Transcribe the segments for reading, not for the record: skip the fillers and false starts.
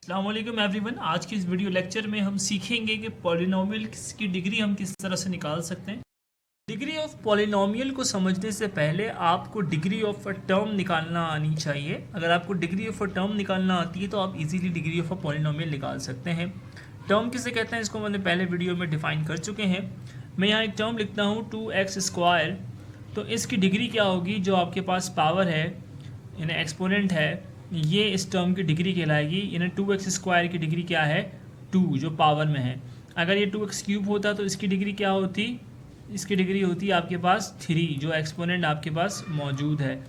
अस्सलाम वालेकुम एवरीवन। आज की इस वीडियो लेक्चर में हम सीखेंगे कि पॉलिनोमियल की डिग्री हम किस तरह से निकाल सकते हैं। डिग्री ऑफ पॉलिनोमियल को समझने से पहले आपको डिग्री ऑफ अ टर्म निकालना आनी चाहिए। अगर आपको डिग्री ऑफ अ टर्म निकालना आती है तो आप easily degree of a polynomial निकाल सकते हैं। टर्म किसे कहते हैं इसको मैंने पहले वीडियो में डिफाइन कर चुके हैं। मैं यहाँ एक टर्म लिखता हूँ 2x²। तो इसकी डिग्री क्या होगी? जो आपके पास पावर है यानी एक्सपोनेंट है, ये इस टर्म की डिग्री कहलाएगी। यानी 2x² की डिग्री क्या है? 2, जो पावर में है। अगर ये 2x³ होता तो इसकी डिग्री क्या होती? इसकी डिग्री होती आपके पास 3, जो एक्सपोनेंट आपके पास मौजूद है।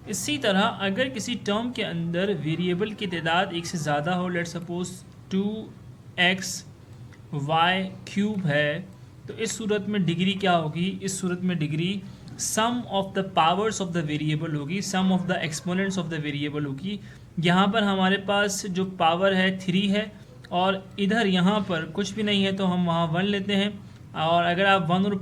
इसी तरह अगर किसी टर्म के अंदर वेरिएबल की तादाद एक से ज़्यादा हो, लेट सपोज 2xy³ है, तो इस सूरत में डिग्री क्या होगी? इस सूरत में degree sum of the powers of the variable होगी, sum of the exponents of the variable होगी। यहाँ पर हमारे पास जो पावर है 3 है और इधर यहाँ पर कुछ भी नहीं है तो हम वहाँ 1 लेते हैं। और अगर आप 1 और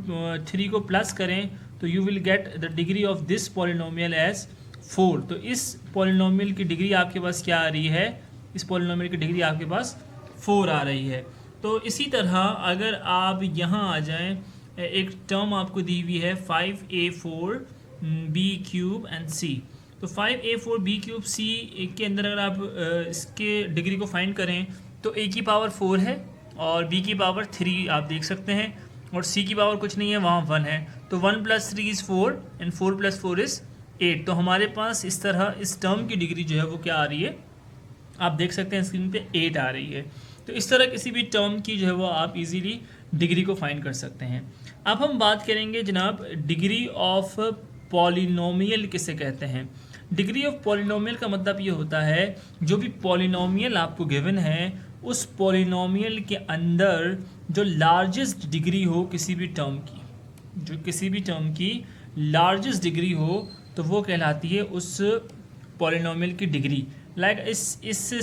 3 को प्लस करें तो you will get the degree of this polynomial as 4। तो इस पॉलिनोमियल की डिग्री आपके पास क्या आ रही है? इस पॉलिनोमियल की डिग्री आपके पास 4 आ रही है। तो इसी तरह अगर आप यहाँ आ जाएं, एक टर्म आपको दी हुई है 5a4b³ एंड c। तो 5a4b³ c के अंदर अगर आप इसके डिग्री को फाइंड करें तो a की पावर 4 है और b की पावर 3 आप देख सकते हैं, और c की पावर कुछ नहीं है, वहाँ 1 है। तो 1 + 3 = 4 एंड 4 + 4 = 8। तो हमारे पास इस तरह इस टर्म की डिग्री जो है वो क्या आ रही है? आप देख सकते हैं स्क्रीन पे 8 आ रही है। तो इस तरह किसी भी टर्म की जो है वो आप इजीली डिग्री को फाइंड कर सकते हैं। अब हम बात करेंगे जनाब डिग्री ऑफ पॉलिनोमियल किसे कहते हैं। डिग्री ऑफ पॉलिनोमियल का मतलब ये होता है जो भी पॉलिनोमियल आपको गिवन है उस पॉलिनोमियल के अंदर जो लार्जेस्ट डिग्री हो किसी भी टर्म की, जो किसी भी टर्म की लार्जेस्ट डिग्री हो तो वो कहलाती है उस पॉलिनोमियल की डिग्री। लाइक इस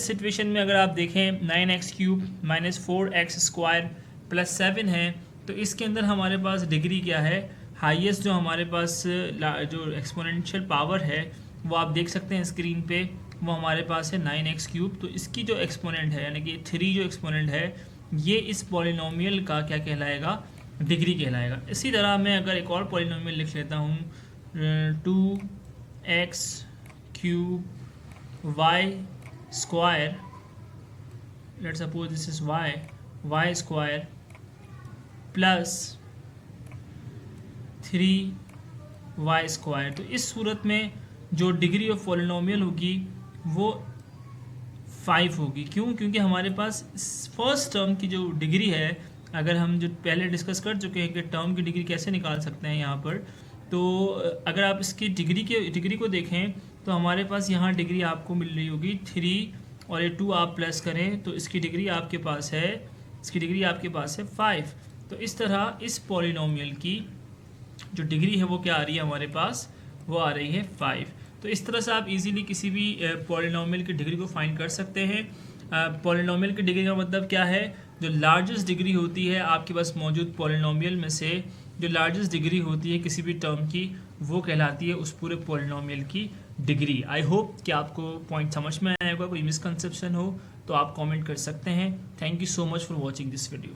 सिचुएशन में अगर आप देखें 9x³ - 4x² + 7 है, तो इसके अंदर हमारे पास डिग्री क्या है? हाईएस्ट जो हमारे पास जो एक्सपोनेंशियल पावर है वो आप देख सकते हैं स्क्रीन पे, वो हमारे पास है 9x³। तो इसकी जो एक्सपोनेंट है यानी कि 3 जो एक्सपोनेंट है ये इस पॉलिनोमियल का क्या कहलाएगा? डिग्री कहलाएगा। इसी तरह मैं अगर एक और पॉलिनोमियल लिख लेता हूँ 2x³ y², let's suppose this is y² + 3y²। तो इस सूरत में जो डिग्री ऑफ पॉलिनोमियल होगी वो 5 होगी। क्यों? क्योंकि हमारे पास फर्स्ट टर्म की जो डिग्री है, अगर हम जो पहले डिस्कस कर चुके हैं कि टर्म की डिग्री कैसे निकाल सकते हैं यहाँ पर, तो अगर आप इसकी डिग्री को देखें तो हमारे पास यहाँ डिग्री आपको मिल रही होगी 3 और ये 2 आप प्लस करें तो इसकी डिग्री आपके पास है 5। तो इस तरह इस पॉलिनोमियल की जो डिग्री है वो क्या आ रही है हमारे पास? वो आ रही है 5। तो इस तरह से आप इजीली किसी भी पॉलिनोमियल की डिग्री को फाइंड कर सकते हैं। पॉलिनोमियल की डिग्री का मतलब क्या है? जो लार्जेस्ट डिग्री होती है आपके पास मौजूद पॉलिनोमियल में से, जो लार्जेस्ट डिग्री होती है किसी भी टर्म की, वो कहलाती है उस पूरे पॉलिनोमियल की डिग्री। आई होप कि आपको पॉइंट समझ में आया होगा। कोई मिसकंसेप्शन हो तो आप कमेंट कर सकते हैं। Thank you so much for watching this video.